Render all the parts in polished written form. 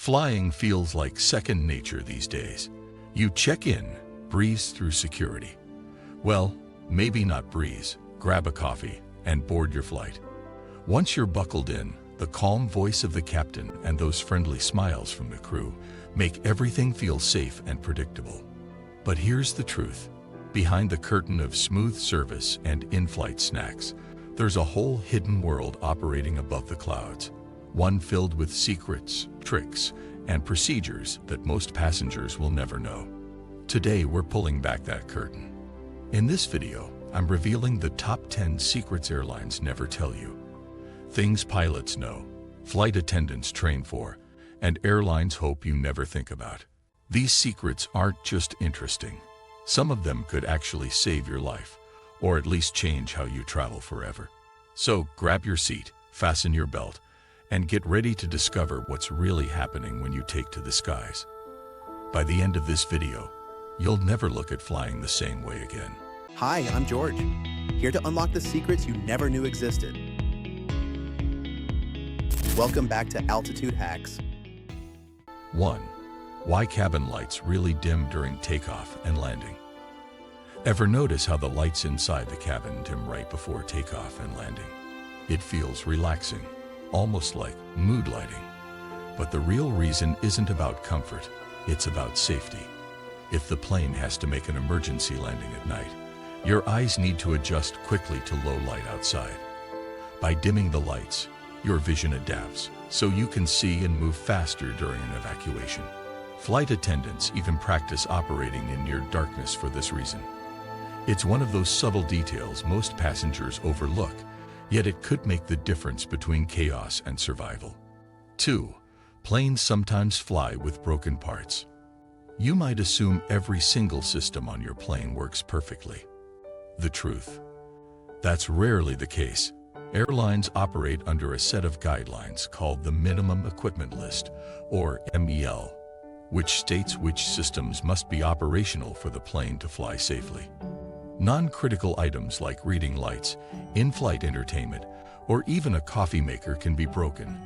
Flying feels like second nature these days. You check in, breeze through security. Well, maybe not breeze, grab a coffee, and board your flight. Once you're buckled in, the calm voice of the captain and those friendly smiles from the crew make everything feel safe and predictable. But here's the truth. Behind the curtain of smooth service and in-flight snacks, there's a whole hidden world operating above the clouds. One filled with secrets, tricks, and procedures that most passengers will never know. Today we're pulling back that curtain. In this video, I'm revealing the top 10 secrets airlines never tell you. Things pilots know, flight attendants train for, and airlines hope you never think about. These secrets aren't just interesting. Some of them could actually save your life, or at least change how you travel forever. So grab your seat, fasten your belt, and get ready to discover what's really happening when you take to the skies. By the end of this video, you'll never look at flying the same way again. Hi, I'm George, here to unlock the secrets you never knew existed. Welcome back to Altitude Hacks. 1. Why cabin lights really dim during takeoff and landing. Ever notice how the lights inside the cabin dim right before takeoff and landing? It feels relaxing, almost like mood lighting. But the real reason isn't about comfort, it's about safety. If the plane has to make an emergency landing at night, your eyes need to adjust quickly to low light outside. By dimming the lights, your vision adapts, so you can see and move faster during an evacuation. Flight attendants even practice operating in near darkness for this reason. It's one of those subtle details most passengers overlook, yet it could make the difference between chaos and survival. 2. Planes sometimes fly with broken parts. You might assume every single system on your plane works perfectly. The truth: that's rarely the case. Airlines operate under a set of guidelines called the Minimum Equipment List, or MEL, which states which systems must be operational for the plane to fly safely. Non-critical items like reading lights, in-flight entertainment, or even a coffee maker can be broken,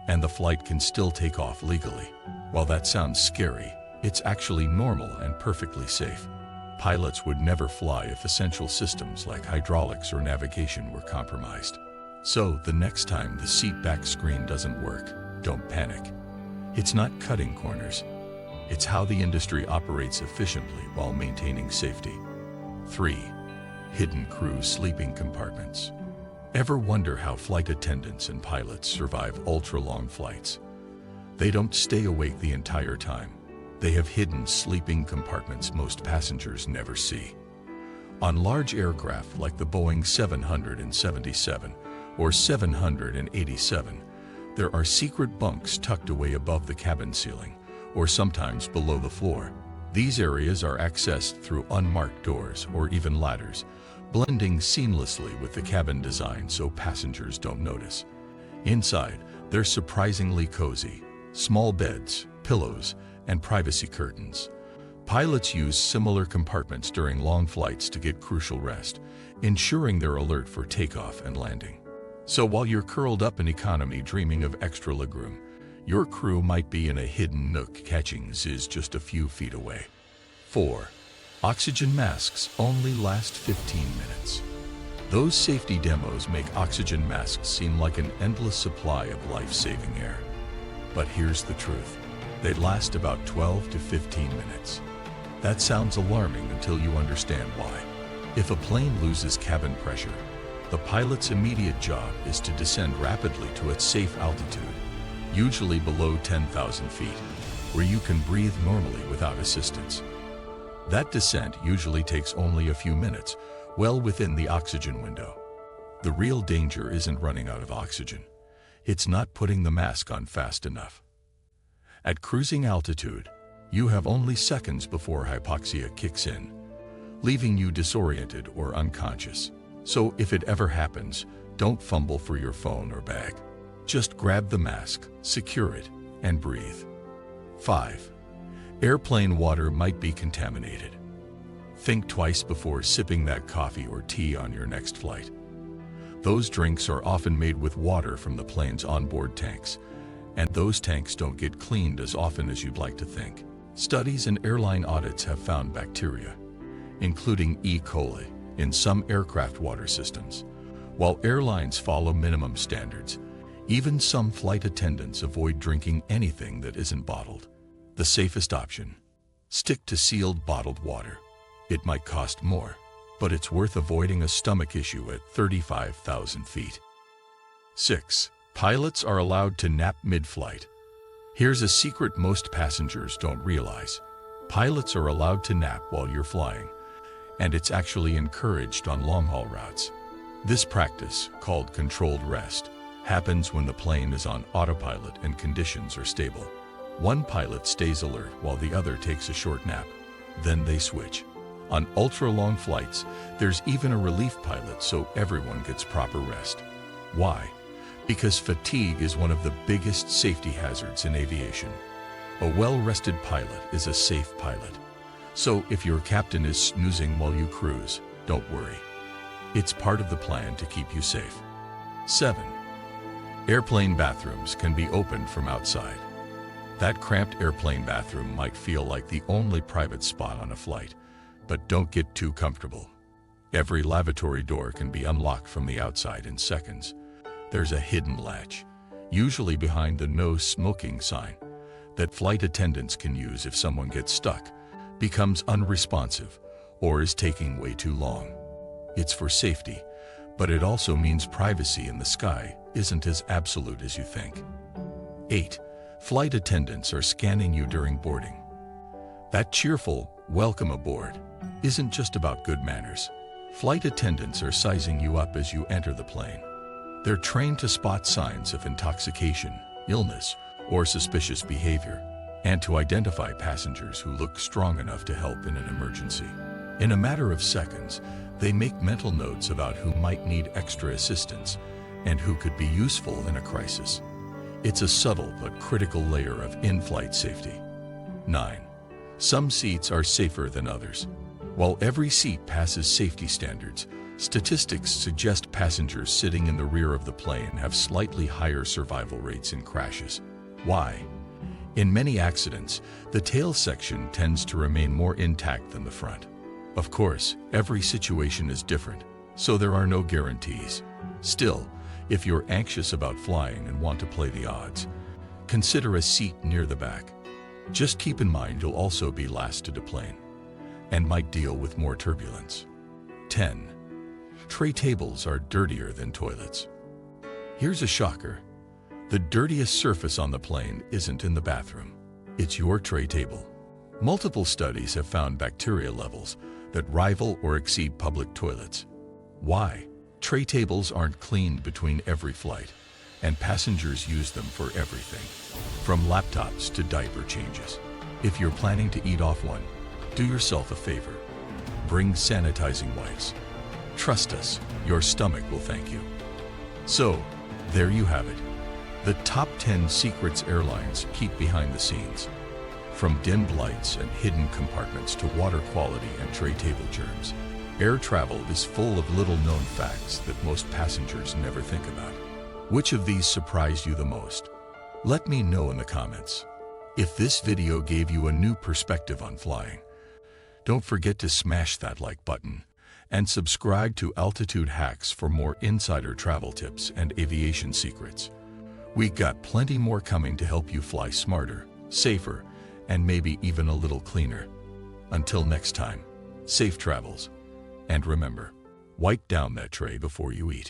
and the flight can still take off legally. While that sounds scary, it's actually normal and perfectly safe. Pilots would never fly if essential systems like hydraulics or navigation were compromised. So the next time the seat back screen doesn't work, don't panic. It's not cutting corners. It's how the industry operates efficiently while maintaining safety. 3. Hidden crew sleeping compartments. Ever wonder how flight attendants and pilots survive ultra-long flights? They don't stay awake the entire time. They have hidden sleeping compartments most passengers never see. On large aircraft like the Boeing 777 or 787, there are secret bunks tucked away above the cabin ceiling, or sometimes below the floor. These areas are accessed through unmarked doors or even ladders, blending seamlessly with the cabin design so passengers don't notice. Inside, they're surprisingly cozy. Small beds, pillows, and privacy curtains. Pilots use similar compartments during long flights to get crucial rest, ensuring they're alert for takeoff and landing. So while you're curled up in economy dreaming of extra legroom, your crew might be in a hidden nook catching zizz just a few feet away. 4. Oxygen masks only last 15 minutes. Those safety demos make oxygen masks seem like an endless supply of life-saving air. But here's the truth. They last about 12 to 15 minutes. That sounds alarming until you understand why. If a plane loses cabin pressure, the pilot's immediate job is to descend rapidly to its safe altitude, usually below 10,000 feet, where you can breathe normally without assistance. That descent usually takes only a few minutes, well within the oxygen window. The real danger isn't running out of oxygen. It's not putting the mask on fast enough. At cruising altitude, you have only seconds before hypoxia kicks in, leaving you disoriented or unconscious. So if it ever happens, don't fumble for your phone or bag. Just grab the mask, secure it, and breathe. 5. Airplane water might be contaminated. Think twice before sipping that coffee or tea on your next flight. Those drinks are often made with water from the plane's onboard tanks, and those tanks don't get cleaned as often as you'd like to think. Studies and airline audits have found bacteria, including E. coli, in some aircraft water systems. While airlines follow minimum standards, even some flight attendants avoid drinking anything that isn't bottled. The safest option: stick to sealed bottled water. It might cost more, but it's worth avoiding a stomach issue at 35,000 feet. 6. Pilots are allowed to nap mid-flight. Here's a secret most passengers don't realize. Pilots are allowed to nap while you're flying, and it's actually encouraged on long-haul routes. This practice, called controlled rest, happens when the plane is on autopilot and conditions are stable. One pilot stays alert while the other takes a short nap. Then they switch. On ultra-long flights, there's even a relief pilot so everyone gets proper rest. Why? Because fatigue is one of the biggest safety hazards in aviation. A well-rested pilot is a safe pilot. So if your captain is snoozing while you cruise, don't worry. It's part of the plan to keep you safe. 7. Airplane bathrooms can be opened from outside. That cramped airplane bathroom might feel like the only private spot on a flight, but don't get too comfortable. Every lavatory door can be unlocked from the outside in seconds. There's a hidden latch, usually behind the no smoking sign, that flight attendants can use if someone gets stuck, becomes unresponsive, or is taking way too long. It's for safety, but it also means privacy in the sky isn't as absolute as you think. 8. Flight attendants are scanning you during boarding. That cheerful "welcome aboard" isn't just about good manners. Flight attendants are sizing you up as you enter the plane. They're trained to spot signs of intoxication, illness, or suspicious behavior, and to identify passengers who look strong enough to help in an emergency. In a matter of seconds, they make mental notes about who might need extra assistance and who could be useful in a crisis. It's a subtle but critical layer of in-flight safety. 9. Some seats are safer than others. While every seat passes safety standards, statistics suggest passengers sitting in the rear of the plane have slightly higher survival rates in crashes. Why? In many accidents, the tail section tends to remain more intact than the front. Of course, every situation is different, so there are no guarantees. Still, if you're anxious about flying and want to play the odds, consider a seat near the back. Just keep in mind you'll also be last to deplane and might deal with more turbulence. 10. Tray tables are dirtier than toilets. Here's a shocker. The dirtiest surface on the plane isn't in the bathroom. It's your tray table. Multiple studies have found bacteria levels that rival or exceed public toilets. Why? Tray tables aren't cleaned between every flight, and passengers use them for everything, from laptops to diaper changes. If you're planning to eat off one, do yourself a favor. Bring sanitizing wipes. Trust us, your stomach will thank you. So, there you have it. The top 10 secrets airlines keep behind the scenes. From dimmed lights and hidden compartments to water quality and tray table germs, air travel is full of little-known facts that most passengers never think about. Which of these surprised you the most? Let me know in the comments. If this video gave you a new perspective on flying, don't forget to smash that like button and subscribe to Altitude Hacks for more insider travel tips and aviation secrets. We got plenty more coming to help you fly smarter, safer, and maybe even a little cleaner. Until next time, safe travels. And remember, wipe down that tray before you eat.